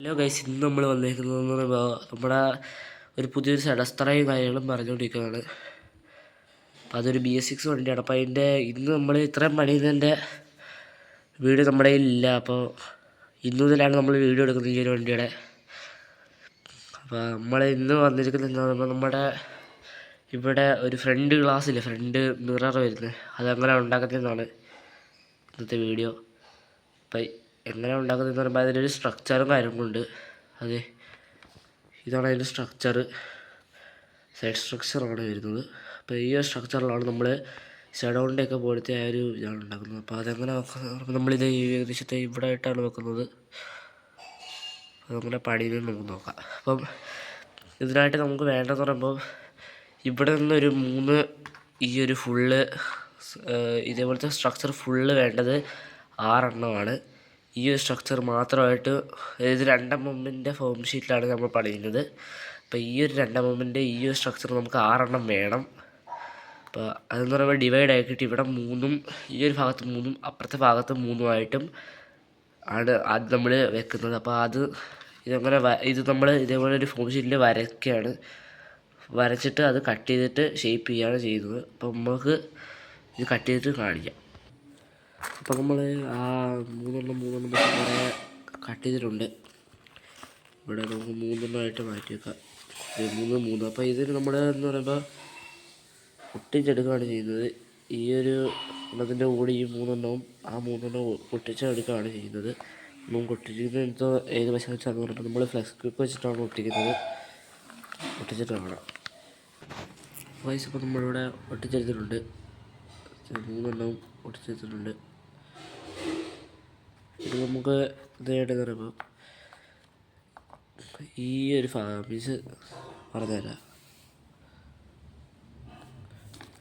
Hello guys, ഇന്ന് നമ്മൾ വന്നിരിക്കുന്നതെന്ന് പറയുമ്പോൾ നമ്മുടെ ഒരു പുതിയൊരു സഡസ്ത്രയും കാര്യങ്ങളും പറഞ്ഞുകൊണ്ടിരിക്കുകയാണ്. അപ്പോൾ അതൊരു BS6 വണ്ടിയാണ്. അപ്പോൾ അതിൻ്റെ ഇന്ന് നമ്മൾ ഇത്രയും പണിയുന്നതിൻ്റെ വീഡിയോ നമ്മുടെ കയ്യിലില്ല. അപ്പോൾ ഇന്നു മുതലാണ് നമ്മൾ വീഡിയോ എടുക്കുന്നത് ഈ ഒരു വണ്ടിയുടെ. അപ്പോൾ നമ്മൾ ഇന്ന് വന്നിരിക്കുന്നത് പറയുമ്പോൾ നമ്മുടെ ഇവിടെ ഒരു ഫ്രണ്ട് ഗ്ലാസ്സില്ലേ, ഫ്രണ്ട് മിറർ വരുന്നത്, അതങ്ങനെ ഉണ്ടാക്കുന്നതെന്നാണ് ഇന്നത്തെ വീഡിയോ. അപ്പം എങ്ങനെ ഉണ്ടാക്കുന്നതെന്ന് പറയുമ്പോൾ അതിനൊരു സ്ട്രക്ചറും കാര്യങ്ങളുണ്ട്. അതെ, ഇതാണ് അതിൻ്റെ സ്ട്രക്ചർ, സൈഡ് സ്ട്രക്ചറാണ് വരുന്നത്. അപ്പോൾ ഈ ഒരു സ്ട്രക്ചറിലാണ് നമ്മൾ ഷഡൗണിൻ്റെയൊക്കെ പോലത്തെ ആ ഒരു ഇതാണ് ഉണ്ടാക്കുന്നത്. അപ്പോൾ അതെങ്ങനെ വെക്കുന്നത്, നമ്മളിത് ഏകദേശത്തെ ഇവിടെ ആയിട്ടാണ് വെക്കുന്നത്. അതങ്ങനെ പണിയിൽ നമുക്ക് നോക്കാം. അപ്പം ഇതിനായിട്ട് നമുക്ക് വേണ്ടതെന്ന് പറയുമ്പോൾ ഇവിടെ നിന്നൊരു 3 ഈ ഒരു ഫുള്ള് ഇതേപോലത്തെ സ്ട്രക്ചർ ഫുള്ള് വേണ്ടത് 6 എണ്ണമാണ്. ഈ ഒരു സ്ട്രക്ചർ മാത്രമായിട്ട്, അതായത് 2 mm ഫോം ഷീറ്റിലാണ് നമ്മൾ പണിയുന്നത്. അപ്പോൾ ഈ ഒരു 2 mm ഈ ഒരു സ്ട്രക്ചർ നമുക്ക് 6 എണ്ണം വേണം. അപ്പോൾ അതെന്ന് പറയുമ്പോൾ ഡിവൈഡ് ആക്കിയിട്ട് ഇവിടെ 3ഉം ഈ ഒരു ഭാഗത്ത് 3ഉം അപ്പുറത്തെ ഭാഗത്ത് 3ഉമായിട്ടും ആണ് അത് നമ്മൾ വെക്കുന്നത്. അപ്പോൾ ഇതങ്ങനെ ഇത് നമ്മൾ ഇതേപോലെ ഒരു ഫോം ഷീറ്റിൽ വരച്ചിട്ട് അത് കട്ട് ചെയ്തിട്ട് ഷേപ്പ് ചെയ്യുകയാണ് ചെയ്യുന്നത്. അപ്പോൾ നമുക്ക് ഇത് കട്ട് ചെയ്തിട്ട് കാണിക്കാം. അപ്പോൾ നമ്മൾ ആ 3 കുറേ കട്ട് ചെയ്തിട്ടുണ്ട്. ഇവിടെ നമുക്ക് 3 മാറ്റി വെക്കാം. 3. അപ്പോൾ ഇതിന് നമ്മൾ എന്ന് പറയുമ്പോൾ ഒട്ടിച്ചെടുക്കുകയാണ് ചെയ്യുന്നത്. ഈ ഒരു അതിൻ്റെ കൂടെ ഈ 3 ആ 3 ഒട്ടിച്ചെടുക്കുകയാണ് ചെയ്യുന്നത്. നമുക്ക് ഒട്ടിച്ചിരിക്കുന്നത് എന്തോ ഏത് വശം വെച്ചാന്ന് പറയുമ്പോൾ നമ്മൾ ഫ്ലെക്സ് ക്ലിപ്പ് വെച്ചിട്ടാണ് ഒട്ടിച്ചിട്ട് കാണാം. വയസ്സ് ഇപ്പോൾ നമ്മളിവിടെ ഒട്ടിച്ചെടുത്തിട്ടുണ്ട്. 3 ഒട്ടിച്ചെടുത്തിട്ടുണ്ട്. ഇത് നമുക്ക് ഇതായിട്ടെന്ന് പറയുമ്പോൾ ഈ ഒരു മീൻസ് പറഞ്ഞുതരാം.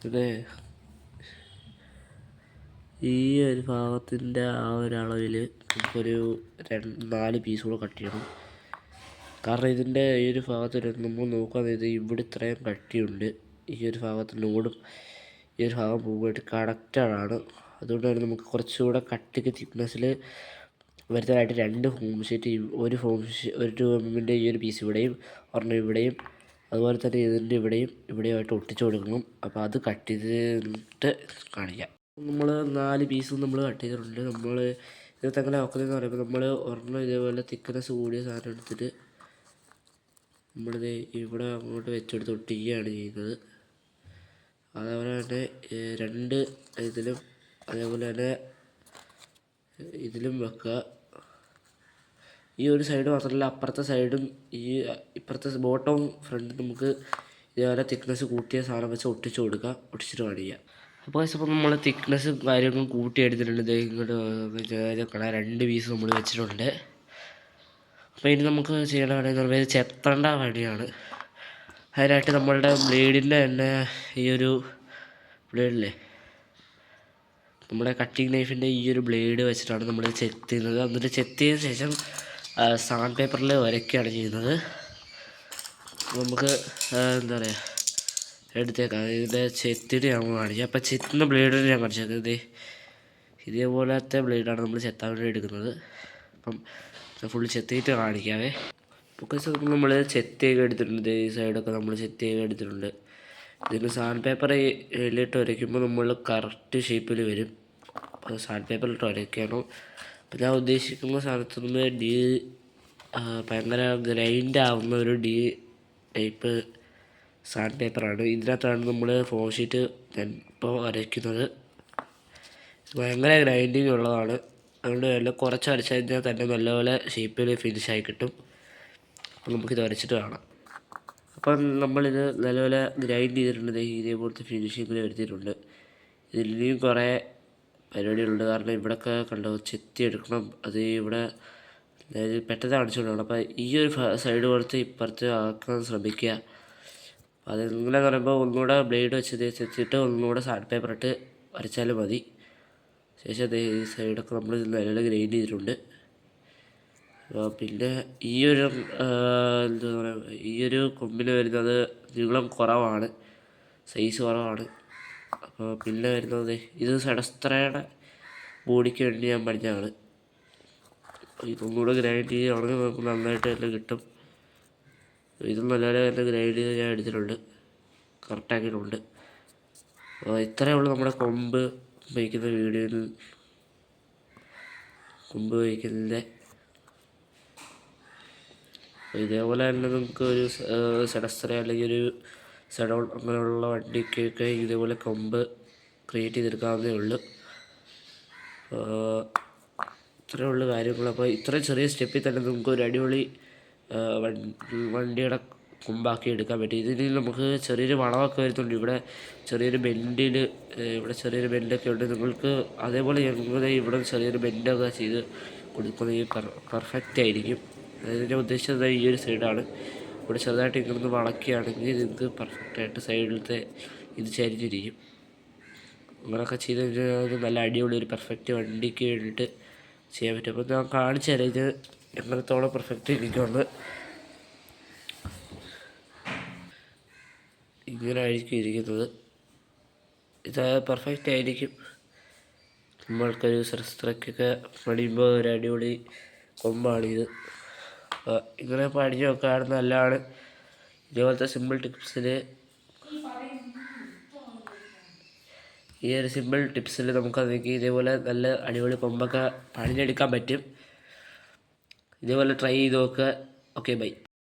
ഇത് ഈ ഒരു ഭാഗത്തിൻ്റെ ആ ഒരു അളവിൽ നമുക്കൊരു 4 പീസ് കൂടെ കട്ട് ചെയ്യണം. കാരണം ഇതിൻ്റെ ഈ ഒരു ഭാഗത്ത് നമ്മൾ നോക്കുകയാണെങ്കിൽ ഇവിടെ ഇത്രയും കട്ടിയുണ്ട്. ഈ ഒരു ഭാഗത്തിനോടും ഈ ഒരു ഭാഗം പോകുമ്പോഴായിട്ട് കണക്റ്റഡാണ്. അതുകൊണ്ടാണ് നമുക്ക് കുറച്ചുകൂടെ കട്ടിക്ക് തിക്നെസ്സിൽ വരുന്നതായിട്ട് 2 ഫോം ഷീറ്റ്, ഒരു 2 mm ഈ ഒരു പീസ് ഇവിടെയും ഒരെണ്ണം ഇവിടെയും, അതുപോലെ തന്നെ ഇതിൻ്റെ ഇവിടെയുമായിട്ട് ഒട്ടിച്ചു കൊടുക്കണം. അപ്പോൾ അത് കട്ട് ചെയ്തിട്ട് കാണിക്കാം. നമ്മൾ 4 പീസും നമ്മൾ കട്ട് ചെയ്തിട്ടുണ്ട്. നമ്മൾ ഇതിനകത്ത് എങ്ങനെ നോക്കുന്നതെന്ന് പറയുമ്പോൾ നമ്മൾ ഒരെണ്ണം ഇതേപോലെ തിക്നെസ് കൂടിയ സാധനം എടുത്തിട്ട് നമ്മളിത് ഇവിടെ അങ്ങോട്ട് വെച്ചെടുത്ത് ഒട്ടിക്കുകയാണ് ചെയ്യുന്നത്. അതേപോലെ തന്നെ 2 ഇതിലും അതേപോലെ തന്നെ ഇതിലും വെക്കുക. ഈ ഒരു സൈഡ് മാത്രമല്ല, അപ്പുറത്തെ സൈഡും ഇപ്പുറത്തെ ബോട്ടവും ഫ്രണ്ടും നമുക്ക് ഇതേപോലെ തിക്നെസ് കൂട്ടിയ സാധനം വെച്ച് ഒട്ടിച്ചിട്ട് കാണിക്കുക. അപ്പോൾ നമ്മൾ തിക്നെസ്സും കാര്യങ്ങളും കൂട്ടിയെടുത്തിട്ടുണ്ട്. ഇങ്ങോട്ട് 2 പീസ് നമ്മൾ വെച്ചിട്ടുണ്ട്. അപ്പോൾ ഇനി നമുക്ക് ചെയ്യേണ്ട പണിയെന്ന് പറയുന്നത് ഇത് ചെത്തേണ്ട പണിയാണ്. അതിനായിട്ട് നമ്മളുടെ ബ്ലേഡിൻ്റെ തന്നെ ഈ ഒരു ബ്ലേഡില്ലേ, നമ്മുടെ കട്ടിങ് നൈഫിൻ്റെ ഈ ഒരു ബ്ലേഡ് വെച്ചിട്ടാണ് നമ്മൾ ചെത്തുന്നത്. എന്നിട്ട് ചെത്തിയതിന് ശേഷം സാൻഡ് പേപ്പറിൽ വരയ്ക്കുകയാണ് ചെയ്യുന്നത്. നമുക്ക് എന്താ പറയുക, എടുത്തേക്കാം. ഇതിൻ്റെ ചെത്തിയിട്ട് ഞാൻ കാണിക്കാം. അപ്പോൾ ചെത്തുന്ന ബ്ലേഡിന് ഞാൻ കാണിച്ചത് ഇതേപോലത്തെ ബ്ലേഡാണ് നമ്മൾ ചെത്താൻ വേണ്ടി എടുക്കുന്നത്. അപ്പം ഫുള്ള് ചെത്തിയിട്ട് കാണിക്കാവേ. ബുക്കസ് നമ്മൾ ചെത്തിയൊക്കെ എടുത്തിട്ടുണ്ട്. ഈ സൈഡൊക്കെ നമ്മൾ ചെത്തിയൊക്കെ എടുത്തിട്ടുണ്ട്. ഇതിന് സാൻഡ് പേപ്പർ എല്ലിട്ട് വരയ്ക്കുമ്പോൾ നമ്മൾ കറക്റ്റ് ഷേപ്പിൽ വരും. അപ്പോൾ സാൻഡ് പേപ്പറിലിട്ട് വരയ്ക്കണം. അപ്പോൾ ഞാൻ ഉദ്ദേശിക്കുന്ന സ്ഥലത്ത് നിന്ന് ഭയങ്കര ഗ്രൈൻഡ് ആവുന്ന ഒരു ടൈപ്പ് സാൻഡ് പേപ്പറാണ്. ഇതിനകത്താണ് നമ്മൾ ഫോം ഷീറ്റ് ഇപ്പോൾ വരയ്ക്കുന്നത്. ഭയങ്കര ഗ്രൈൻഡിങ് ഉള്ളതാണ്. അതുകൊണ്ട് എല്ലാം കുറച്ച് വരച്ച് കഴിഞ്ഞാൽ തന്നെ നല്ലപോലെ ഷേപ്പിൽ ഫിനിഷായി കിട്ടും. അപ്പോൾ നമുക്കിത് വരച്ചിട്ട് കാണാം. അപ്പം നമ്മളിത് നല്ലപോലെ ഗ്രൈൻഡ് ചെയ്തിട്ടുണ്ട്. ഇതേപോലത്തെ ഫിനിഷിങ്ങിൽ വരുത്തിയിട്ടുണ്ട്. ഇതിലും കുറേ പരിപാടികളുണ്ട്. കാരണം ഇവിടെയൊക്കെ കണ്ടോ ചെത്തി എടുക്കണം. അത് ഇവിടെ അതായത് പെട്ടെന്ന് കാണിച്ചുകൊണ്ടാണ്. അപ്പോൾ ഈ ഒരു സൈഡ് കൊടുത്ത് ഇപ്പുറത്ത് ആക്കാൻ ശ്രമിക്കുക. അതെങ്ങനെ പറയുമ്പോൾ ഒന്നുകൂടെ ബ്ലേഡ് വെച്ച് ചെത്തിയിട്ട് ഒന്നുകൂടെ സാൻഡ് പേപ്പർ ഇട്ട് വരച്ചാലും മതി. ശേഷം ഈ സൈഡൊക്കെ നമ്മൾ നല്ലപോലെ ഗ്രൈൻഡ് ചെയ്തിട്ടുണ്ട്. പിന്നെ ഈ ഒരു എന്താ പറയുക, ഈ ഒരു കൊമ്പിൽ വരുന്നത് നീളം കുറവാണ്, സൈസ് കുറവാണ്. അപ്പോൾ പിന്നെ വരുന്നത് ഇത് സഡസ്ത്രയുടെ ബോഡിക്ക് വേണ്ടി ഞാൻ പഠിച്ചതാണ്. ഇതും കൂടെ ഗ്രൈൻഡ് ചെയ്യുകയാണെങ്കിൽ നമുക്ക് നന്നായിട്ട് തന്നെ കിട്ടും. ഇതും നല്ലപോലെ തന്നെ ഗ്രൈൻഡ് ചെയ്ത് ഞാൻ എടുത്തിട്ടുണ്ട്, കറക്റ്റാക്കിയിട്ടുണ്ട്. ഇത്രയേ ഉള്ളൂ നമ്മുടെ കൊമ്പ് വയ്ക്കുന്ന വീഡിയോയിൽ. കൊമ്പ് വയ്ക്കുന്നതിൻ്റെ ഇതേപോലെ തന്നെ നമുക്ക് ഒരു സെഡസ്ത്ര അല്ലെങ്കിൽ ഒരു സെഡോൺ അങ്ങനെയുള്ള വണ്ടിക്കൊക്കെ ഇതേപോലെ കൊമ്പ് ക്രിയേറ്റ് ചെയ്തെടുക്കാവുന്നതേ ഉള്ളൂ. ഇത്രയേ ഉള്ളൂ കാര്യങ്ങൾ. അപ്പോൾ ഇത്രയും ചെറിയ സ്റ്റെപ്പിൽ തന്നെ നമുക്ക് ഒരു അടിപൊളി വണ്ടിയുടെ കൊമ്പാക്കി എടുക്കാൻ പറ്റും. ഇതിൽ നമുക്ക് ചെറിയൊരു വളമൊക്കെ വരുന്നുണ്ട്. ഇവിടെ ചെറിയൊരു ചെറിയൊരു ബെൻഡൊക്കെ ഉണ്ട്. നിങ്ങൾക്ക് അതേപോലെ ഞങ്ങളുടെ ഇവിടെ ചെറിയൊരു ബെൻഡൊക്കെ ചെയ്ത് കൊടുക്കുന്നത് പെർഫെക്റ്റ് ആയിരിക്കും. അതിൻ്റെ ഉദ്ദേശിച്ചത് ഈ ഒരു സൈഡാണ്. ഇവിടെ ചെറുതായിട്ട് ഇങ്ങോട്ട് വളക്കുകയാണെങ്കിൽ നിങ്ങൾക്ക് പെർഫെക്റ്റായിട്ട് സൈഡിലത്തെ ഇത് ചരിഞ്ഞിരിക്കും. അങ്ങനെയൊക്കെ ചെയ്ത് കഴിഞ്ഞാൽ നല്ല അടിപൊളി ഒരു പെർഫെക്റ്റ് വണ്ടിക്ക് വേണ്ടിയിട്ട് ചെയ്യാൻ പറ്റും. അപ്പോൾ ഞാൻ കാണിച്ചു തരാം ഇത് എത്രത്തോളം പെർഫെക്റ്റ് എനിക്കുണ്ട്. ഇങ്ങനെ ആയിരിക്കും ഇരിക്കുന്നത്. ഇത് പെർഫെക്റ്റ് ആയിരിക്കും. നമ്മൾക്കൊരു ശസ്ത്രക്കൊക്കെ പണിയുമ്പോൾ ഒരു അടിപൊളി കൊമ്പാണിത്. ഇങ്ങനെ പണിഞ്ഞ് വെക്കുകയാണ് നല്ലതാണ്. ഇതേപോലത്തെ സിമ്പിൾ ടിപ്സിൽ നമുക്ക് ഇതേപോലെ നല്ല അടിപൊളി കൊമ്പൊക്കെ പണിഞ്ഞെടുക്കാൻ പറ്റും. ഇതേപോലെ ട്രൈ ചെയ്ത് നോക്കുക. Okay, by.